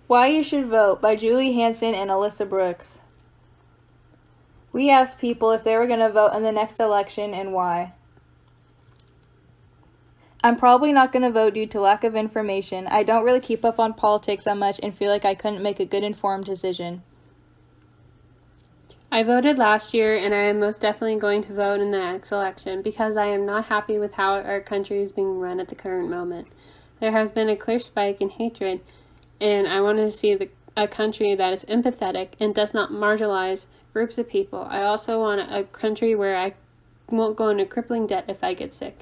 Why You Should Vote by Julie Hansen and Alyssa Brooks. We asked people if they were going to vote in the next election and why. I'm probably not going to vote due to lack of information. I don't really keep up on politics that much and feel like I couldn't make a good informed decision. I voted last year, and I am most definitely going to vote in the next election because I am not happy with how our country is being run at the current moment. There has been a clear spike in hatred, and I want to see a country that is empathetic and does not marginalize groups of people. I also want a country where I won't go into crippling debt if I get sick.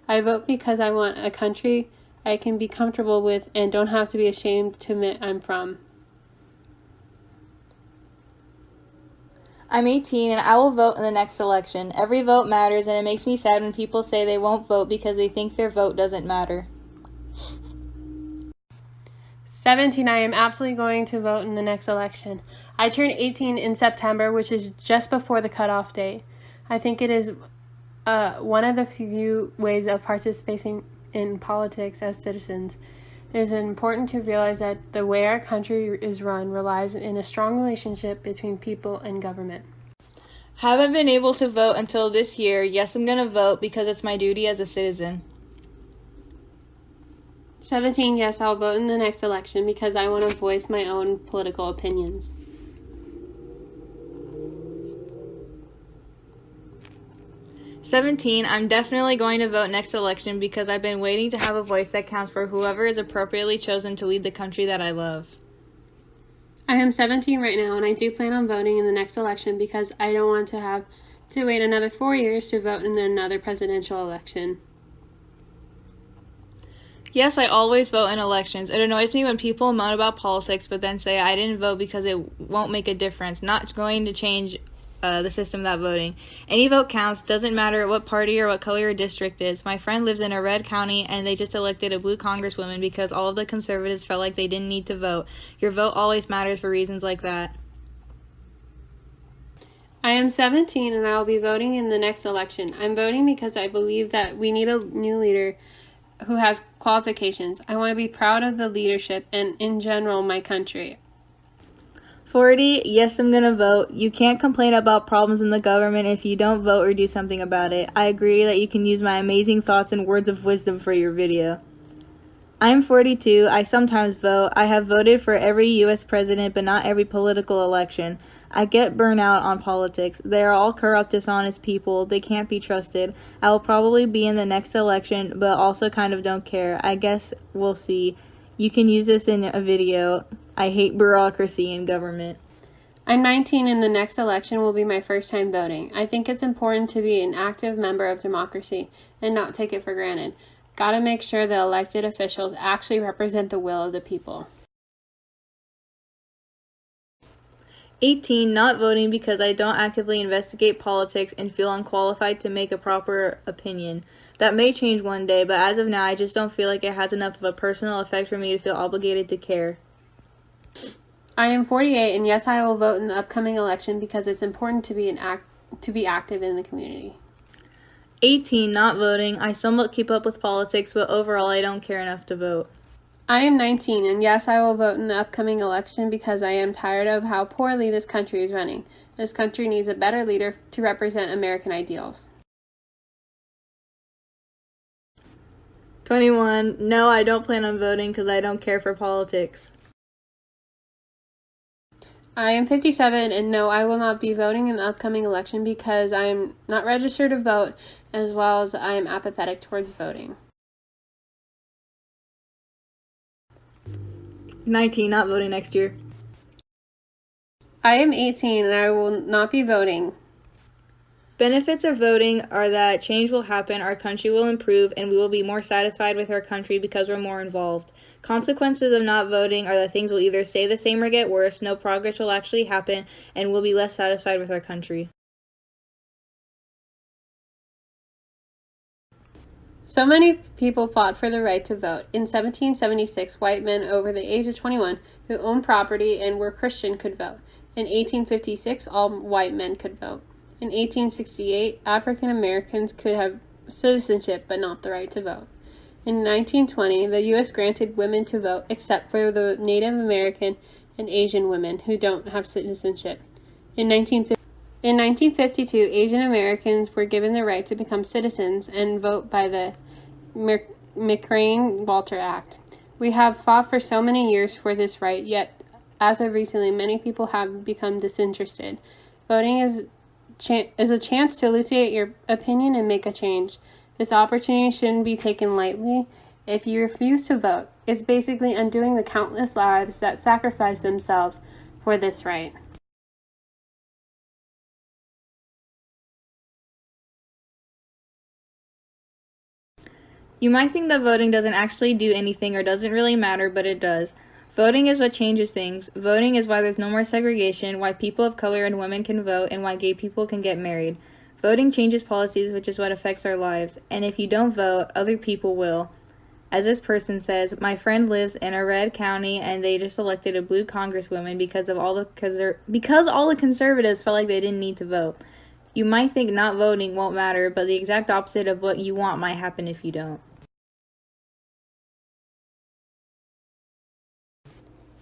I vote because I want a country I can be comfortable with and don't have to be ashamed to admit I'm from. I'm 18 and I will vote in the next election. Every vote matters, and it makes me sad when people say they won't vote because they think their vote doesn't matter. 17, I am absolutely going to vote in the next election. I turned 18 in September, which is just before the cutoff date. I think it is one of the few ways of participating in politics as citizens. It is important to realize that the way our country is run relies in a strong relationship between people and government. Haven't been able to vote until this year. Yes, I'm going to vote because it's my duty as a citizen. 17, yes, I'll vote in the next election because I want to voice my own political opinions. 17, I'm definitely going to vote next election because I've been waiting to have a voice that counts for whoever is appropriately chosen to lead the country that I love. I am 17 right now, and I do plan on voting in the next election because I don't want to have to wait another 4 years to vote in another presidential election. Yes, I always vote in elections. It annoys me when people moan about politics but then say I didn't vote because it won't make a difference. Not going to change the system without voting. Any vote counts, doesn't matter what party or what color your district is. My friend lives in a red county and they just elected a blue congresswoman because all of the conservatives felt like they didn't need to vote. Your vote always matters for reasons like that. I am 17 and I will be voting in the next election. I'm voting because I believe that we need a new leader who has qualifications. I want to be proud of the leadership and, in general, my country. 40, yes, I'm gonna vote. You can't complain about problems in the government if you don't vote or do something about it. I agree that you can use my amazing thoughts and words of wisdom for your video. I'm 42. I sometimes vote. I have voted for every U.S. president, but not every political election. I get burnt out on politics. They are all corrupt, dishonest people. They can't be trusted. I will probably be in the next election, but also kind of don't care. I guess we'll see. You can use this in a video. I hate bureaucracy in government. I'm 19 and the next election will be my first time voting. I think it's important to be an active member of democracy and not take it for granted. Gotta make sure the elected officials actually represent the will of the people. 18, not voting because I don't actively investigate politics and feel unqualified to make a proper opinion. That may change one day, but as of now, I just don't feel like it has enough of a personal effect for me to feel obligated to care. I am 48, and yes, I will vote in the upcoming election because it's important to be active in the community. 18, not voting. I somewhat keep up with politics, but overall, I don't care enough to vote. I am 19, and yes, I will vote in the upcoming election because I am tired of how poorly this country is running. This country needs a better leader to represent American ideals. 21, no, I don't plan on voting because I don't care for politics. I am 57, and no, I will not be voting in the upcoming election because I am not registered to vote, as well as I am apathetic towards voting. 19, not voting next year. I am 18, and I will not be voting. Benefits of voting are that change will happen, our country will improve, and we will be more satisfied with our country because we're more involved. Consequences of not voting are that things will either stay the same or get worse, no progress will actually happen, and we'll be less satisfied with our country. So many people fought for the right to vote. In 1776, white men over the age of 21 who owned property and were Christian could vote. In 1856, all white men could vote. In 1868, African Americans could have citizenship but not the right to vote. In 1920, the U.S. granted women to vote except for the Native American and Asian women who don't have citizenship. In 1952, Asian Americans were given the right to become citizens and vote by the McCain-Walker Act. We have fought for so many years for this right, yet as of recently, many people have become disinterested. Voting is a chance to elucidate your opinion and make a change. This opportunity shouldn't be taken lightly. If you refuse to vote, it's basically undoing the countless lives that sacrifice themselves for this right. You might think that voting doesn't actually do anything or doesn't really matter, but it does. Voting is what changes things. Voting is why there's no more segregation, why people of color and women can vote, and why gay people can get married. Voting changes policies, which is what affects our lives. And if you don't vote, other people will. As this person says, my friend lives in a red county and they just elected a blue congresswoman because all the conservatives felt like they didn't need to vote. You might think not voting won't matter, but the exact opposite of what you want might happen if you don't.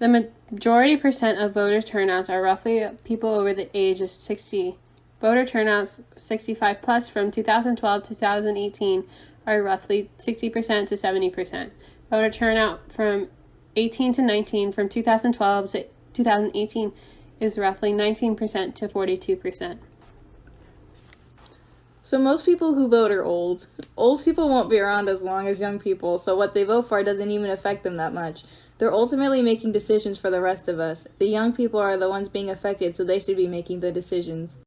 The majority percent of voter turnouts are roughly people over the age of 60. Voter turnouts 65 plus from 2012 to 2018 are roughly 60% to 70%. Voter turnout from 18 to 19 from 2012 to 2018 is roughly 19% to 42%. So most people who vote are old. Old people won't be around as long as young people, so what they vote for doesn't even affect them that much. They're ultimately making decisions for the rest of us. The young people are the ones being affected, so they should be making the decisions.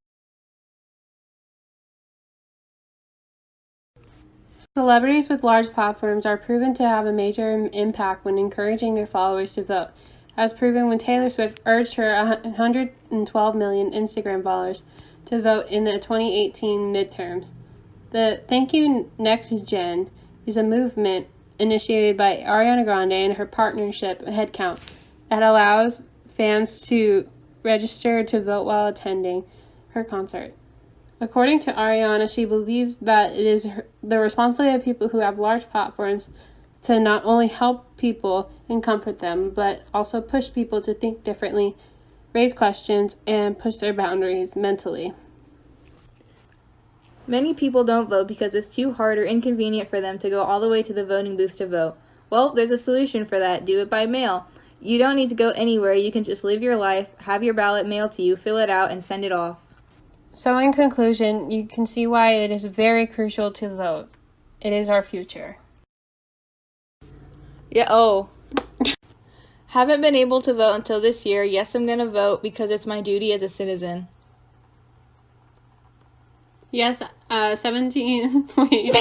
Celebrities with large platforms are proven to have a major impact when encouraging their followers to vote, as proven when Taylor Swift urged her 112 million Instagram followers to vote in the 2018 midterms. The Thank You Next Gen is a movement initiated by Ariana Grande and her partnership Headcount that allows fans to register to vote while attending her concert. According to Ariana, she believes that it is the responsibility of people who have large platforms to not only help people and comfort them, but also push people to think differently, raise questions, and push their boundaries mentally. Many people don't vote because it's too hard or inconvenient for them to go all the way to the voting booth to vote. Well, there's a solution for that. Do it by mail. You don't need to go anywhere. You can just live your life, have your ballot mailed to you, fill it out, and send it off. So in conclusion, you can see why it is very crucial to vote. It is our future. Haven't been able to vote until this year. Yes, I'm gonna vote because it's my duty as a citizen. Yes, 17. Wait.